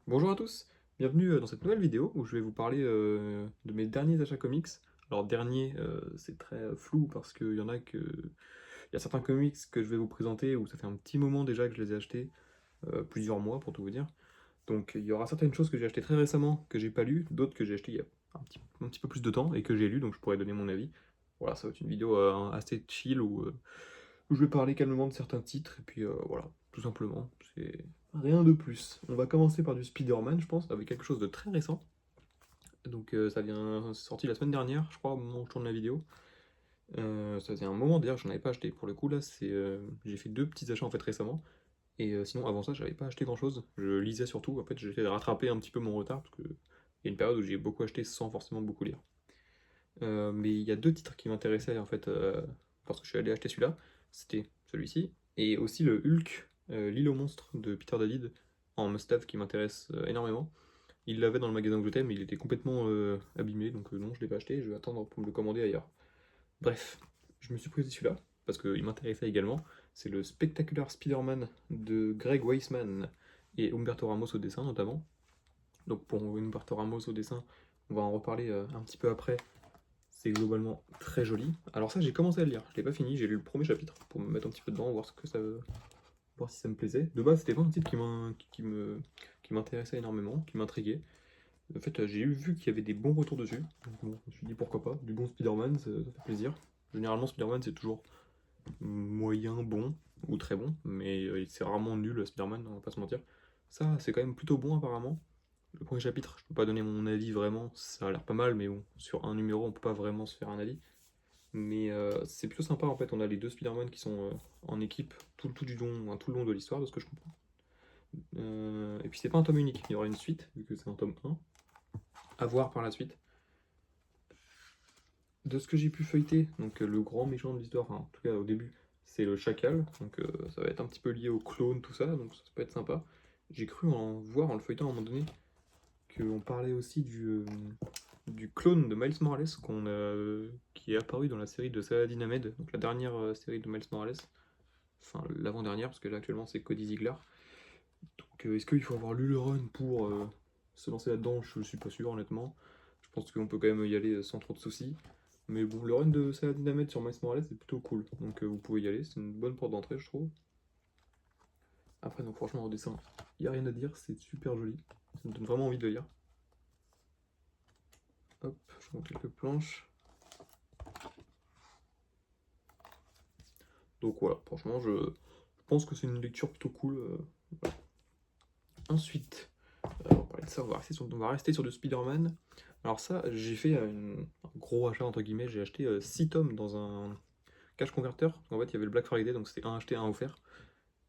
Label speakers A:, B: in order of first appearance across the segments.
A: Bonjour à tous, bienvenue dans cette nouvelle vidéo où je vais vous parler de mes derniers achats comics. Alors dernier, c'est très flou parce qu'il y en a que... Il y a certains comics que je vais vous présenter où ça fait un petit moment déjà que je les ai achetés, plusieurs mois pour tout vous dire. Donc il y aura certaines choses que j'ai achetées très récemment que j'ai pas lues, d'autres que j'ai achetées il y a un petit peu plus de temps et que j'ai lu, donc je pourrais donner mon avis. Voilà, ça va être une vidéo assez chill où je vais parler calmement de certains titres, et puis voilà, tout simplement, c'est rien de plus. On va commencer par du Spider-Man, je pense, avec quelque chose de très récent. Donc ça vient, c'est sorti la semaine dernière, je crois, au moment où je tourne la vidéo. Ça faisait un moment d'ailleurs que j'en avais pas acheté. Pour le coup, là, j'ai fait deux petits achats en fait récemment. Et sinon, avant ça, j'avais pas acheté grand chose. Je lisais surtout. En fait, j'essayais de rattraper un petit peu mon retard parce que il y a une période où j'ai beaucoup acheté sans forcément beaucoup lire. Mais il y a deux titres qui m'intéressaient en fait, parce que je suis allé acheter celui-là. C'était celui-ci, et aussi le Hulk, l'île aux monstres de Peter David, en must-have qui m'intéresse énormément. Il l'avait dans le magasin que je mais il était complètement abîmé, donc non, je l'ai pas acheté, je vais attendre pour me le commander ailleurs. Bref, je me suis pris celui-là, parce qu'il m'intéressait également. C'est le Spectacular Spider-Man de Greg Weisman et Humberto Ramos au dessin notamment. Donc pour Humberto Ramos au dessin, on va en reparler un petit peu après, c'est globalement très joli. Alors ça, j'ai commencé à le lire. Je l'ai pas fini, j'ai lu le premier chapitre pour me mettre un petit peu dedans, voir si ça me plaisait. De base, c'était pas un titre qui m'intéressait énormément, qui m'intriguait. En fait, j'ai vu qu'il y avait des bons retours dessus. Donc bon, je me suis dit pourquoi pas. Du bon Spider-Man, ça fait plaisir. Généralement, Spider-Man, c'est toujours moyen bon ou très bon, mais c'est rarement nul, Spider-Man, on va pas se mentir. Ça, c'est quand même plutôt bon apparemment. Le premier chapitre, je peux pas donner mon avis vraiment, ça a l'air pas mal, mais bon, sur un numéro, on peut pas vraiment se faire un avis. Mais c'est plutôt sympa en fait, on a les deux Spider-Man qui sont en équipe tout le long de l'histoire, de ce que je comprends. Et puis c'est pas un tome unique, il y aura une suite, vu que c'est un tome 1, à voir par la suite. De ce que j'ai pu feuilleter, donc le grand méchant de l'histoire, enfin, en tout cas au début, c'est le chacal, donc ça va être un petit peu lié au clone, tout ça, donc ça peut être sympa. J'ai cru en voir en le feuilletant à un moment donné qu'on parlait aussi du clone de Miles Morales qui est apparu dans la série de Saladin Ahmed, donc la dernière série de Miles Morales, enfin l'avant-dernière, parce que là actuellement c'est Cody Ziegler. Donc est-ce qu'il faut avoir lu le run pour se lancer là-dedans? Je suis pas sûr honnêtement. Je pense qu'on peut quand même y aller sans trop de soucis. Mais bon, le run de Saladin Ahmed sur Miles Morales c'est plutôt cool, donc vous pouvez y aller, c'est une bonne porte d'entrée je trouve. Après donc franchement au dessin, il n'y a rien à dire, c'est super joli, ça me donne vraiment envie de le lire. Hop, je vous montre quelques planches. Donc voilà, franchement, je pense que c'est une lecture plutôt cool. Voilà. Ensuite, on va parler de ça, on va rester sur du Spider-Man. Alors ça, j'ai fait un gros achat, entre guillemets, j'ai acheté 6 tomes dans un cash converter. En fait, il y avait le Black Friday, donc c'était un acheté, un offert.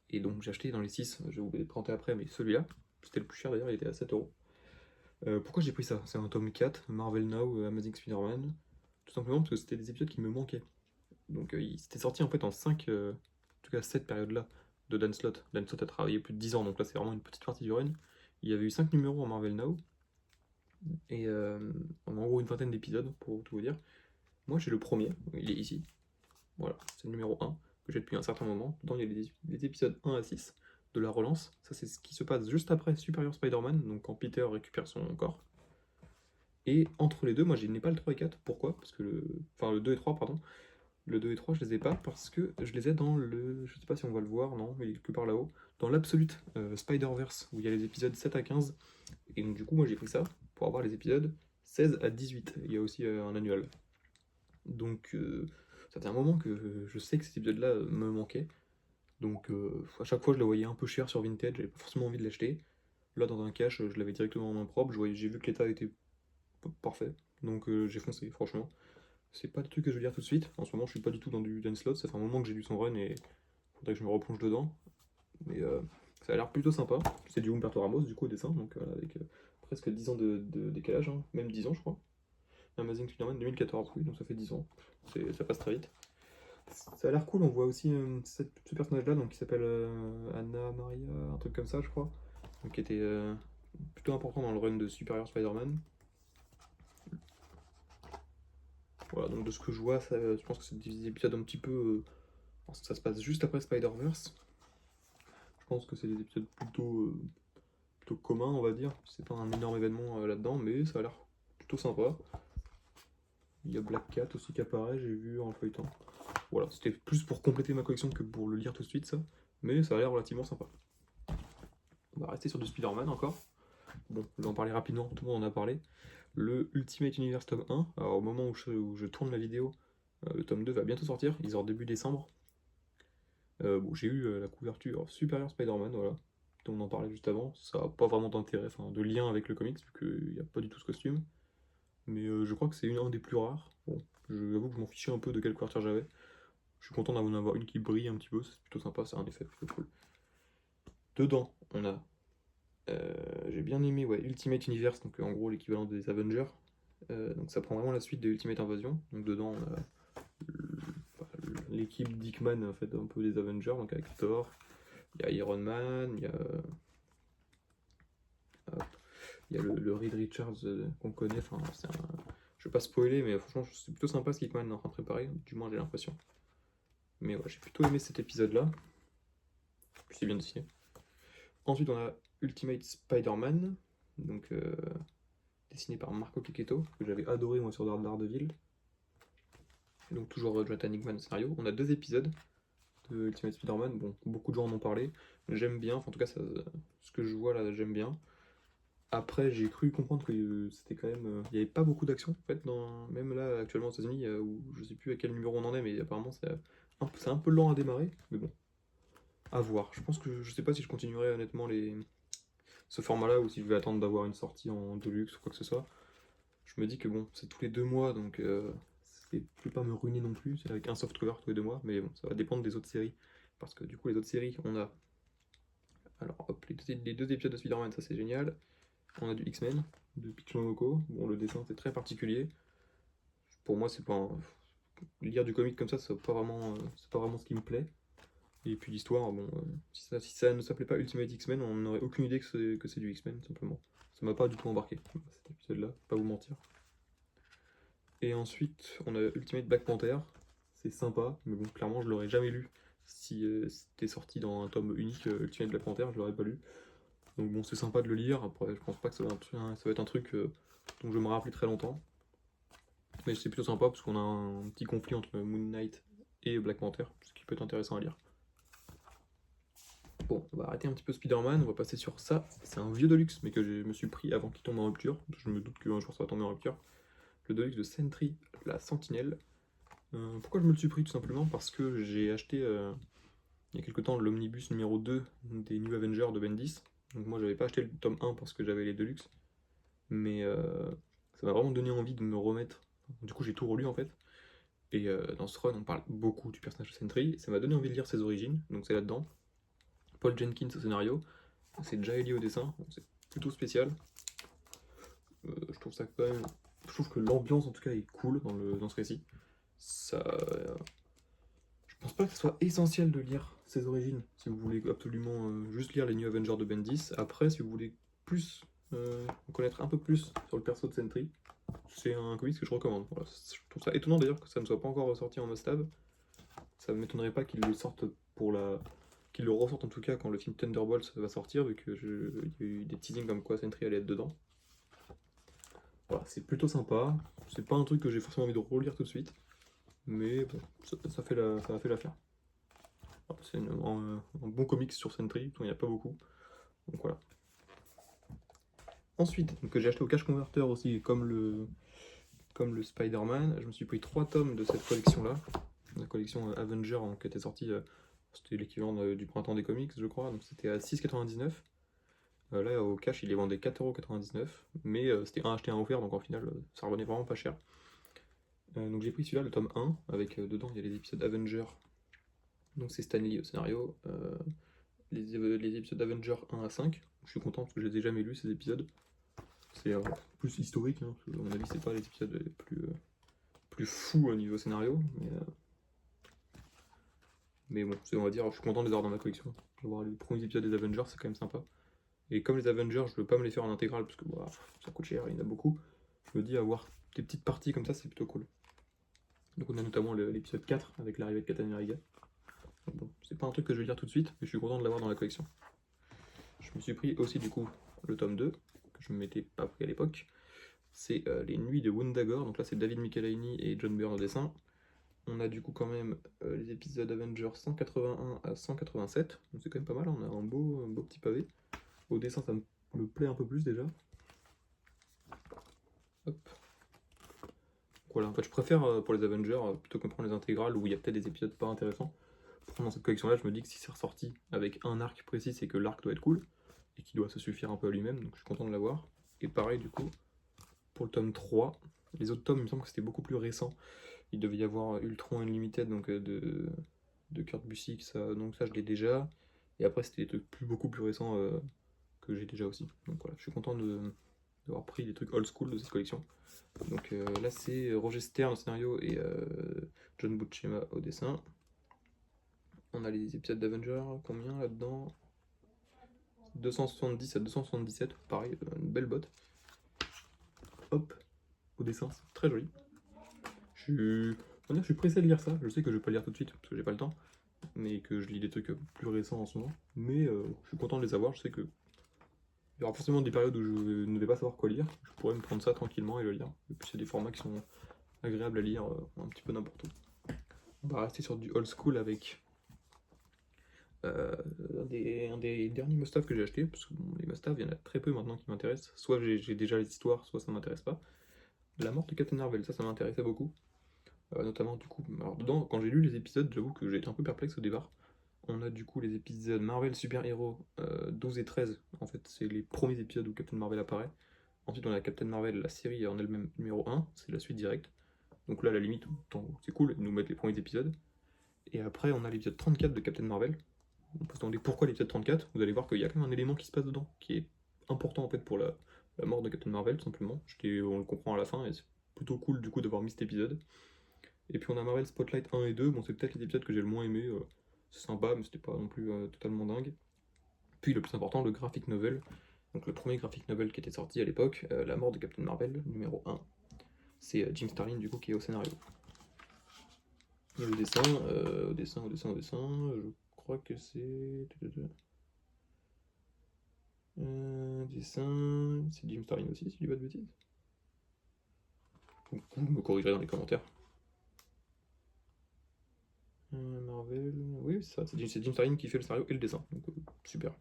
A: Et donc j'ai acheté dans les 6, je vais vous les présenter après, mais celui-là, c'était le plus cher d'ailleurs, il était à 7 euros. Pourquoi j'ai pris ça? C'est un tome 4, Marvel Now, Amazing Spider-Man. Tout simplement parce que c'était des épisodes qui me manquaient. Donc il s'était sorti en fait en 5, en tout cas cette période-là, de Dan Slott. Dan Slott a travaillé plus de 10 ans, donc là c'est vraiment une petite partie du run. Il y avait eu 5 numéros en Marvel Now, et en gros une vingtaine d'épisodes, pour tout vous dire. Moi j'ai le premier, il est ici. Voilà, c'est le numéro 1, que j'ai depuis un certain moment. Dedans il y a les épisodes 1 à 6 de la relance. Ça c'est ce qui se passe juste après Superior Spider-Man, donc quand Peter récupère son corps. Et entre les deux, moi je n'ai pas le 3 et 4. Pourquoi? Parce que enfin le 2 et 3, pardon. Le 2 et 3, je les ai pas parce que je les ai dans le. Je sais pas si on va le voir, non, il est quelque part là-haut. Dans l'Absolute Spider-Verse, où il y a les épisodes 7 à 15. Et donc, du coup, moi j'ai pris ça pour avoir les épisodes 16 à 18. Il y a aussi un annual. Donc, ça fait un moment que je sais que cet épisode-là me manquait. Donc, à chaque fois, je le voyais un peu cher sur Vinted, j'avais pas forcément envie de l'acheter. Là, dans un cash, je l'avais directement en main propre. J'ai vu que l'état était parfait. Donc, j'ai foncé, franchement. C'est pas le truc que je veux lire tout de suite. En ce moment, je suis pas du tout dans du Dan Slott. Ça fait un moment que j'ai lu son run et faudrait que je me replonge dedans. Mais ça a l'air plutôt sympa. C'est du Humberto Ramos, du coup, au dessin, donc avec presque 10 ans de décalage, hein. Même 10 ans, je crois. Amazing Spider-Man 2014, oui, donc ça fait 10 ans. Ça passe très vite. Ça a l'air cool, on voit aussi ce personnage-là, donc qui s'appelle Anna Maria, un truc comme ça, je crois. Donc qui était plutôt important dans le run de Superior Spider-Man. Voilà, donc de ce que je vois, je pense que c'est des épisodes un petit peu. Ça se passe juste après Spider-Verse. Je pense que c'est des épisodes plutôt commun, on va dire. C'est pas un énorme événement là-dedans, mais ça a l'air plutôt sympa. Il y a Black Cat aussi qui apparaît, j'ai vu en le feuilletant. Voilà, c'était plus pour compléter ma collection que pour le lire tout de suite, ça. Mais ça a l'air relativement sympa. On va rester sur du Spider-Man encore. Bon, je vais en parler rapidement, tout le monde en a parlé. Le Ultimate Universe tome 1, alors au moment où je tourne la vidéo, le tome 2 va bientôt sortir, il sort début décembre. Bon, j'ai eu la couverture Superior Spider-Man, voilà, dont on en parlait juste avant. Ça n'a pas vraiment d'intérêt, enfin de lien avec le comics, vu qu'il n'y a pas du tout ce costume. Mais je crois que c'est un des plus rares. Bon, j'avoue que je m'en fichais un peu de quelle couverture j'avais. Je suis content d'en avoir une qui brille un petit peu, c'est plutôt sympa, c'est un effet plutôt cool. Dedans, on a j'ai bien aimé Ultimate Universe, donc en gros l'équivalent des Avengers. Donc ça prend vraiment la suite de Ultimate Invasion. Donc dedans on a l'équipe Dickman en fait un peu des Avengers, donc avec Thor, il y a Iron Man, il y a le Reed Richards qu'on connaît. Enfin je vais pas spoiler, mais franchement c'est plutôt sympa ce qu'Hickman est en train de préparer, du moins j'ai l'impression. Mais ouais, j'ai plutôt aimé cet épisode là. Puis c'est bien dessiné. Ensuite on a Ultimate Spider-Man, donc dessiné par Marco Picchetto, que j'avais adoré moi sur Daredevil. Et donc toujours Jonathan Hickman scénario. On a 2 épisodes de Ultimate Spider-Man, bon, beaucoup de gens en ont parlé, j'aime bien, enfin, en tout cas ce que je vois là j'aime bien. Après j'ai cru comprendre que c'était quand même, il n'y avait pas beaucoup d'action en fait, même là actuellement aux États-Unis, où je sais plus à quel numéro on en est, mais apparemment c'est un peu lent à démarrer, mais bon, à voir. Je pense que je sais pas si je continuerai honnêtement ce format-là ou si je vais attendre d'avoir une sortie en deluxe ou quoi que ce soit. Je me dis que bon, c'est tous les 2 mois, donc je vais pas me ruiner non plus, c'est avec un soft cover tous les 2 mois, mais bon, ça va dépendre des autres séries. Parce que du coup, les autres séries, on a. Alors, hop, les 2 épisodes de Spider-Man, ça c'est génial. On a du X-Men, de Peach Momoko. Bon, le dessin c'est très particulier. Pour moi, c'est pas. Lire du comic comme ça, c'est pas vraiment ce qui me plaît. Et puis l'histoire, bon, si ça ne s'appelait pas Ultimate X-Men, on n'aurait aucune idée que c'est du X-Men, simplement. Ça m'a pas du tout embarqué, cet épisode-là, pas vous mentir. Et ensuite, on a Ultimate Black Panther. C'est sympa, mais bon, clairement, je l'aurais jamais lu si c'était sorti dans un tome unique Ultimate Black Panther, je l'aurais pas lu. Donc bon, c'est sympa de le lire. Après, je pense pas que ça va être un truc dont je vais me rappeler très longtemps. Mais c'est plutôt sympa parce qu'on a un petit conflit entre Moon Knight et Black Panther, ce qui peut être intéressant à lire. Bon, on va arrêter un petit peu Spider-Man, on va passer sur ça. C'est un vieux Deluxe, mais que je me suis pris avant qu'il tombe en rupture. Je me doute qu'un jour ça va tomber en rupture. Le Deluxe de Sentry, la Sentinelle. Pourquoi je me le suis pris? Tout simplement parce que j'ai acheté il y a quelques temps l'omnibus numéro 2 des New Avengers de Bendis. Donc moi j'avais pas acheté le tome 1 parce que j'avais les Deluxe. Mais ça m'a vraiment donné envie de me remettre. Du coup j'ai tout relu en fait. Et dans ce run on parle beaucoup du personnage de Sentry. Et ça m'a donné envie de lire ses origines. Donc c'est là-dedans. Paul Jenkins au scénario. C'est Jaeli au dessin. Bon, c'est plutôt spécial. Je trouve ça quand même. Je trouve que l'ambiance en tout cas est cool dans ce récit. Ça. Je pense pas que ce soit essentiel de lire ses origines si vous voulez absolument juste lire les New Avengers de Bendis. Après, si vous voulez plus en connaître un peu plus sur le perso de Sentry, c'est un comics que je recommande. Voilà. Je trouve ça étonnant d'ailleurs que ça ne soit pas encore ressorti en must-have. Ça ne m'étonnerait pas qu'ils le sortent qu'ils le ressortent en tout cas quand le film Thunderbolts va sortir, vu qu'il y a eu des teasings comme quoi Sentry allait être dedans. Voilà, c'est plutôt sympa. C'est pas un truc que j'ai forcément envie de relire tout de suite. Mais bon, ça a fait l'affaire. C'est un bon comics sur Sentry, il n'y en a pas beaucoup. Donc voilà. Ensuite, que j'ai acheté au Cash Converter aussi, comme le Spider-Man, je me suis pris 3 tomes de cette collection-là. La collection Avenger qui était sortie, c'était l'équivalent du printemps des comics, je crois. Donc c'était à 6,99. Là, au Cash, il les vendait 4,99€. Mais c'était un acheté, un offert, donc en final, ça revenait vraiment pas cher. Donc j'ai pris celui-là, le tome 1, avec dedans, il y a les épisodes Avenger. Donc c'est Stanley au scénario. Les épisodes Avenger 1 à 5. Je suis content parce que je les ai jamais lus ces épisodes. C'est plus historique, hein, à mon avis c'est pas les épisodes les plus fous au niveau scénario. Mais bon, on va dire, je suis content de les avoir dans ma collection. Avoir les premiers épisodes des Avengers, c'est quand même sympa. Et comme les Avengers, je veux pas me les faire en intégrale parce que bah, ça coûte cher, il y en a beaucoup. Je me dis avoir des petites parties comme ça, c'est plutôt cool. Donc on a notamment l'épisode 4 avec l'arrivée de Captain America. Bon, c'est pas un truc que je vais lire tout de suite, mais je suis content de l'avoir dans la collection. Je me suis pris aussi du coup le tome 2, que je ne m'étais pas pris à l'époque. C'est Les Nuits de Wundagore, donc là c'est David Michelinie et John Byrne au dessin. On a du coup quand même les épisodes Avengers 181 à 187, donc c'est quand même pas mal, on a un beau petit pavé. Au dessin ça me plaît un peu plus déjà. Hop. Voilà, en fait je préfère pour les Avengers, plutôt que prendre les intégrales où il y a peut-être des épisodes pas intéressants. Dans cette collection là je me dis que si c'est ressorti avec un arc précis, c'est que l'arc doit être cool, et qu'il doit se suffire un peu à lui-même, donc je suis content de l'avoir. Et pareil du coup, pour le tome 3, les autres tomes il me semble que c'était beaucoup plus récent. Il devait y avoir Ultron Unlimited donc de Kurt Busiek, donc ça je l'ai déjà. Et après c'était des trucs beaucoup plus récents que j'ai déjà aussi. Donc voilà, je suis content d'avoir pris des trucs old school de cette collection. Donc là c'est Roger Stern au scénario et John Buscema au dessin. On a les épisodes d'Avengers, combien là-dedans? 270 à 277, pareil, une belle botte. Hop, au dessin, c'est très joli. Je suis pressé de lire ça, je sais que je vais pas le lire tout de suite parce que j'ai pas le temps, mais que je lis des trucs plus récents en ce moment. Mais je suis content de les avoir, je sais que il y aura forcément des périodes où je ne vais pas savoir quoi lire, je pourrais me prendre ça tranquillement et le lire. Et puis c'est des formats qui sont agréables à lire un petit peu n'importe où. On va rester sur du old school avec un des derniers must-have que j'ai acheté, parce que bon, les must-have, il y en a très peu maintenant qui m'intéressent. Soit j'ai déjà les histoires, soit ça m'intéresse pas. La mort de Captain Marvel, ça m'intéressait beaucoup. Notamment du coup, alors dedans, quand j'ai lu les épisodes, j'avoue que j'ai été un peu perplexe au départ. On a du coup les épisodes Marvel Super Hero 12 et 13, en fait c'est les premiers épisodes où Captain Marvel apparaît. Ensuite on a Captain Marvel, la série en elle-même numéro 1, c'est la suite directe. Donc là à la limite, c'est cool, ils nous mettent les premiers épisodes. Et après on a l'épisode 34 de Captain Marvel. On peut se demander pourquoi l'épisode 34, vous allez voir qu'il y a quand même un élément qui se passe dedans, qui est important en fait pour la mort de Captain Marvel tout simplement. On le comprend à la fin et c'est plutôt cool du coup d'avoir mis cet épisode. Et puis on a Marvel Spotlight 1 et 2, bon c'est peut-être les épisodes que j'ai le moins aimé, c'est sympa mais c'était pas non plus totalement dingue. Puis le plus important, le graphic novel, donc le premier graphic novel qui était sorti à l'époque, La mort de Captain Marvel, numéro 1. C'est Jim Starlin du coup qui est au scénario. Et le dessin, je crois que c'est... dessin, c'est Jim Starlin aussi, si je dis pas de bêtises. Vous me corrigerez dans les commentaires. Marvel, oui c'est ça, c'est Jim Starlin qui fait le scénario et le dessin, donc super.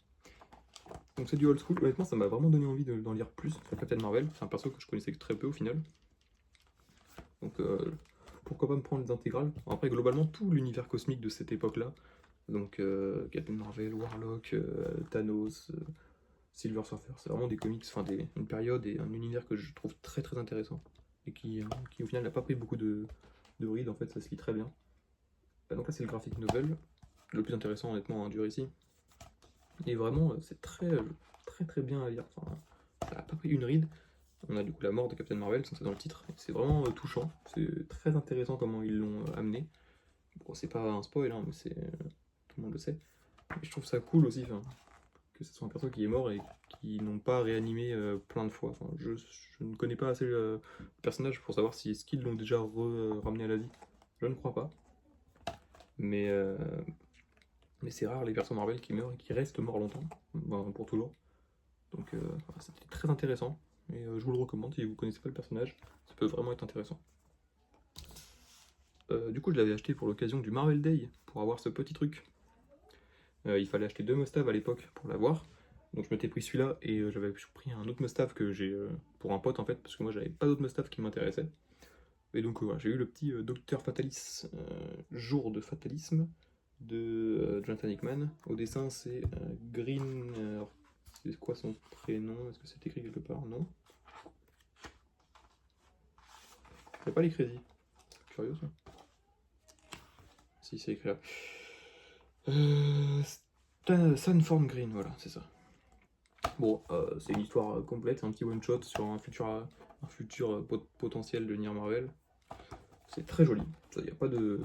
A: Donc c'est du old school, honnêtement ça m'a vraiment donné envie d'en lire plus sur Captain Marvel, c'est un perso que je connaissais très peu au final. Donc pourquoi pas me prendre les intégrales. Après globalement tout l'univers cosmique de cette époque là, donc Captain Marvel, Warlock, Thanos, Silver Surfer, c'est vraiment des comics, enfin une période et un univers que je trouve très très intéressant. Et qui au final n'a pas pris beaucoup de rides, en fait ça se lit très bien. Donc là c'est le graphic novel, le plus intéressant honnêtement du récit. Et vraiment c'est très bien à lire, enfin, ça n'a pas pris une ride. On a du coup la mort de Captain Marvel, c'est dans le titre, c'est vraiment touchant, c'est très intéressant comment ils l'ont amené. Bon c'est pas un spoil, hein, mais tout le monde le sait. Mais je trouve ça cool aussi, que ce soit un perso qui est mort et qui n'ont pas réanimé plein de fois. Enfin, je ne connais pas assez le personnage pour savoir si est-ce qu'ils l'ont déjà ramené à la vie. Je ne crois pas. Mais c'est rare les persos Marvel qui meurent et qui restent morts longtemps, ben, pour toujours. Donc c'était très intéressant. Et je vous le recommande si vous connaissez pas le personnage, ça peut vraiment être intéressant. Du coup je l'avais acheté pour l'occasion du Marvel Day, pour avoir ce petit truc. Il fallait acheter 2 must-have à l'époque pour l'avoir. Donc je m'étais pris celui-là et j'avais pris un autre must-have que j'ai pour un pote en fait, parce que moi j'avais pas d'autre must-have qui m'intéressait. Et donc voilà, j'ai eu le petit Docteur Fatalis, Jour de Fatalisme, de Jonathan Hickman. Au dessin c'est Green... c'est quoi son prénom? Est-ce que c'est écrit quelque part? Non. Il n'y a pas les crédits. C'est curieux ça. Si, c'est écrit là. Sunform Green, voilà, c'est ça. Bon, c'est une histoire complète, c'est un petit one-shot sur un futur potentiel de Nier Marvel. C'est très joli, il n'y a pas de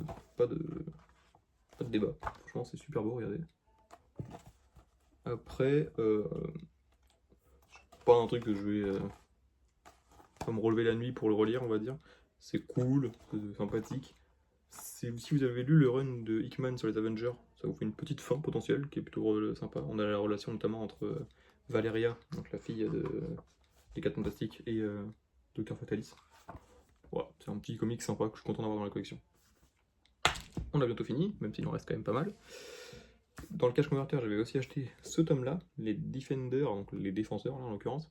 A: débat. Franchement, c'est super beau, regardez. Après, pas un truc que je vais me relever la nuit pour le relire, on va dire. C'est cool, c'est sympathique. Si vous avez lu le run de Hickman sur les Avengers, ça vous fait une petite fin potentielle qui est plutôt sympa. On a la relation notamment entre Valeria, donc la fille des 4 Fantastiques, et Docteur Fatalis. Voilà, c'est un petit comic sympa que je suis content d'avoir dans la collection. On a bientôt fini, même s'il en reste quand même pas mal. Dans le cache converter, j'avais aussi acheté ce tome-là, les Defenders, donc les défenseurs là, en l'occurrence.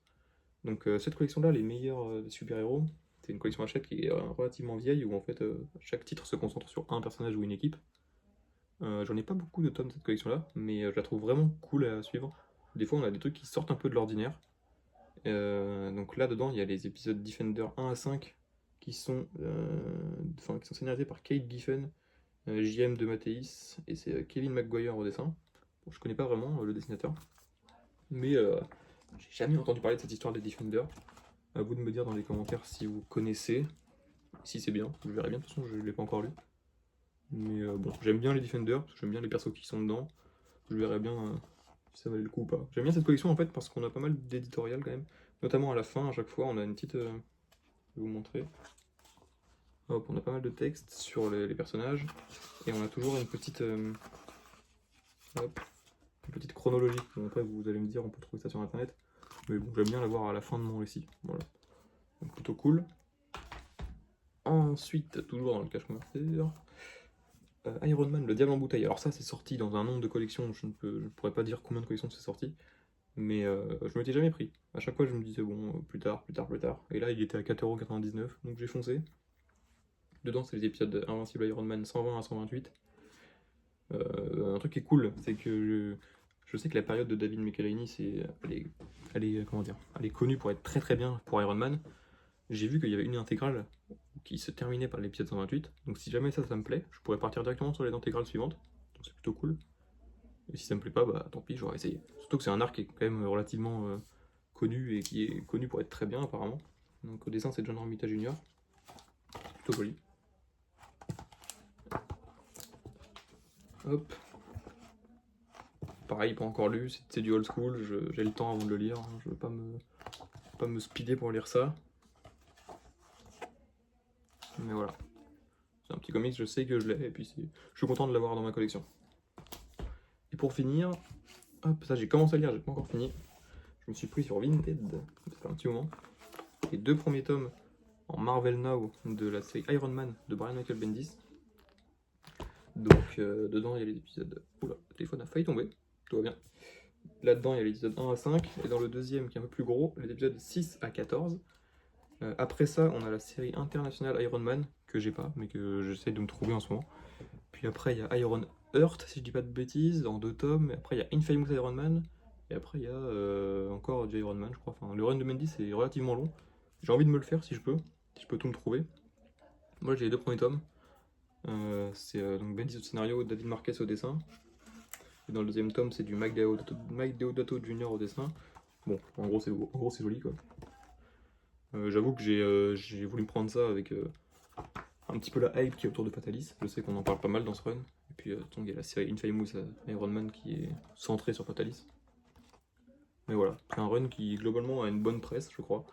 A: Donc cette collection-là, les meilleurs super-héros, c'est une collection Hachette qui est relativement vieille, où en fait chaque titre se concentre sur un personnage ou une équipe. J'en ai pas beaucoup de tomes de cette collection-là, mais je la trouve vraiment cool à suivre. Des fois on a des trucs qui sortent un peu de l'ordinaire. Donc là dedans il y a les épisodes Defender 1 à 5 qui sont scénarisés par Kate Giffen, JM de Mathéis, et c'est Kevin McGuire au dessin. Bon, je connais pas vraiment le dessinateur, mais j'ai jamais entendu parler de cette histoire des Defenders. À vous de me dire dans les commentaires si vous connaissez, si c'est bien, je verrai bien, de toute façon je l'ai pas encore lu. Mais bon, j'aime bien les Defenders, parce que j'aime bien les persos qui sont dedans, je verrai bien si ça valait le coup ou pas. J'aime bien cette collection en fait parce qu'on a pas mal d'éditorial quand même, notamment à la fin, à chaque fois on a une petite... je vais vous montrer. Hop, on a pas mal de textes sur les personnages, et on a toujours une petite... hop, une petite chronologie. Bon, après vous allez me dire, on peut trouver ça sur internet, mais bon, j'aime bien l'avoir à la fin de mon récit. Voilà. Donc plutôt cool. Ensuite, toujours dans le cache converter, Iron Man, le diable en bouteille. Alors ça, c'est sorti dans un nombre de collections, je ne pourrais pas dire combien de collections c'est sorti, mais je m'étais jamais pris. À chaque fois, je me disais, bon, plus tard, plus tard, plus tard. Et là, il était à 4,99 €, donc j'ai foncé. Dedans, c'est les épisodes Invincible Iron Man 120 à 128. Un truc qui est cool, c'est que je sais que la période de David Michelinie, elle est connue pour être très très bien pour Iron Man. J'ai vu qu'il y avait une intégrale qui se terminait par l'épisode 128, donc si jamais ça me plaît, je pourrais partir directement sur les intégrales suivantes, donc c'est plutôt cool. Et si ça me plaît pas, bah tant pis, j'aurais essayé. Surtout que c'est un arc qui est quand même relativement connu, et qui est connu pour être très bien apparemment. Donc au dessin c'est John Romita Jr. C'est plutôt joli. Hop. Pareil, pas encore lu, c'est du old school, j'ai le temps avant de le lire, hein, je veux pas me speeder pour lire ça. Mais voilà. C'est un petit comics, je sais que je l'ai, et puis je suis content de l'avoir dans ma collection. Et pour finir, hop, ça j'ai commencé à lire, j'ai pas encore fini. Je me suis pris sur Vinted, ça fait un petit moment. Les 2 premiers tomes en Marvel Now de la série Iron Man de Brian Michael Bendis. Donc dedans il y a les épisodes... Oula, le téléphone a failli tomber, tout va bien. Là-dedans il y a l'épisode 1 à 5, et dans le deuxième qui est un peu plus gros, les épisodes 6 à 14. Après ça, on a la série internationale Iron Man, que j'ai pas, mais que j'essaie de me trouver en ce moment. Puis après, il y a Iron Heart, si je dis pas de bêtises, en 2 tomes. Et après, il y a Infamous Iron Man. Et après, il y a encore du Iron Man, je crois. Enfin, le run de Bendis est relativement long. J'ai envie de me le faire si je peux tout me trouver. Moi, j'ai les 2 premiers tomes. C'est donc Bendis au scénario, David Marquez au dessin. Et dans le deuxième tome, c'est du Mike Deodato Jr. au dessin. Bon, en gros, c'est joli, quoi. J'avoue que j'ai voulu me prendre ça avec un petit peu la hype qui est autour de Fatalis. Je sais qu'on en parle pas mal dans ce run. Et puis il y a la série Infamous Iron Man qui est centrée sur Fatalis. Mais voilà, c'est un run qui globalement a une bonne presse, je crois.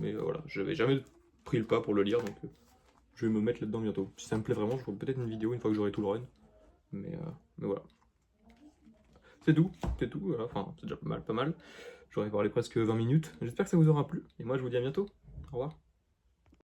A: Mais voilà, j'avais jamais pris le pas pour le lire, donc je vais me mettre là-dedans bientôt. Si ça me plaît vraiment, je ferai peut-être une vidéo une fois que j'aurai tout le run. Mais voilà. C'est tout, voilà. Enfin, c'est déjà pas mal. J'aurais parlé presque 20 minutes. J'espère que ça vous aura plu, et moi je vous dis à bientôt. Au revoir.